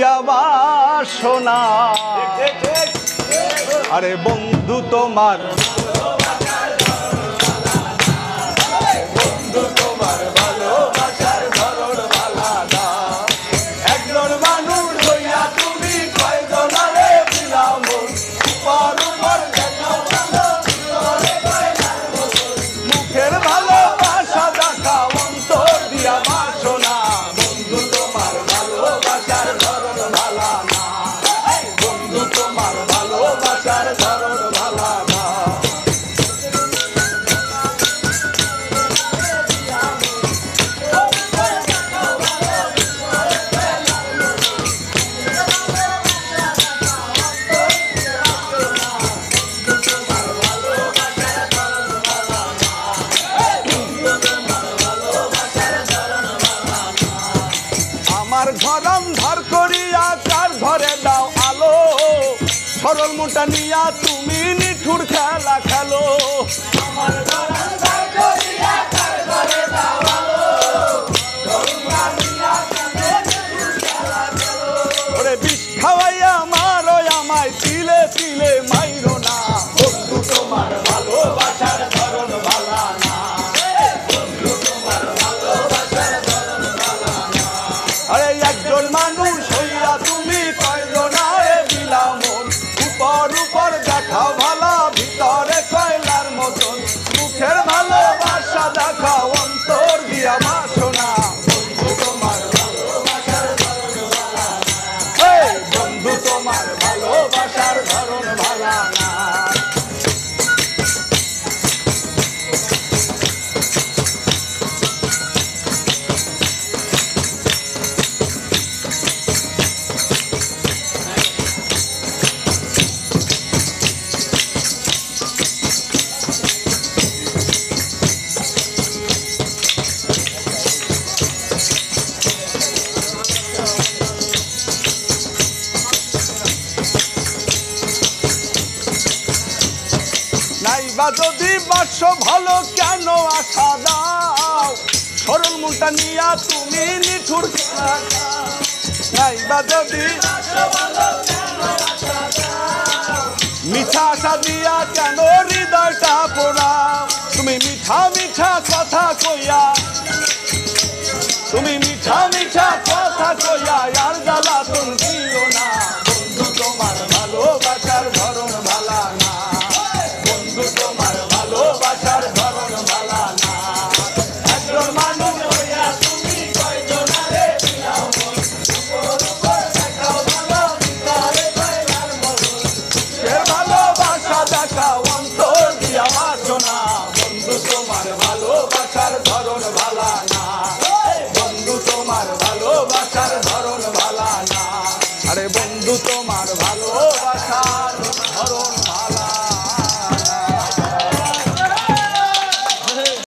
দিয়া বাসনা আরে বন্ধু তোমার ঘরম ধর করিয়া কার ঘরে দাও আলো সরল মোটা নিয়া তুমি নিঠুর খেলা খেলো ওরে বিষ খাওয়াইয়া মারো আমায় তিলে তিলে মাইরো না বন্ধু তোমার ভালোবাসার ধরন ভালা না বন্ধু তোমার ভালোবাসার ধরন ভালা না আরে একজন মানুষ হইয়া তুমি কয়জনারে দিলা মন উপর উপর দেখাও ভালা ভিতরে কয়লার মতন মুখের ভালোবাসা দেখাও অন্তর দিয়া বাসনা বন্ধু তোমার ভালোবাসার ধরন ভালা না বন্ধু তোমার ভালোবাসার ধরন ভালা না নাইবা যদি বাসো ভালো কেন আশা দাও সরল মনটা নিয়া তুমি নিঠুর খেলা দাও নাইবা যদি মিঠা আশা দিয়া কেন হৃদয়টা পোড়াও তুমি মিঠা মিঠা কথা কইয়া তুমি মিঠা মিঠা কথা কইয়া আর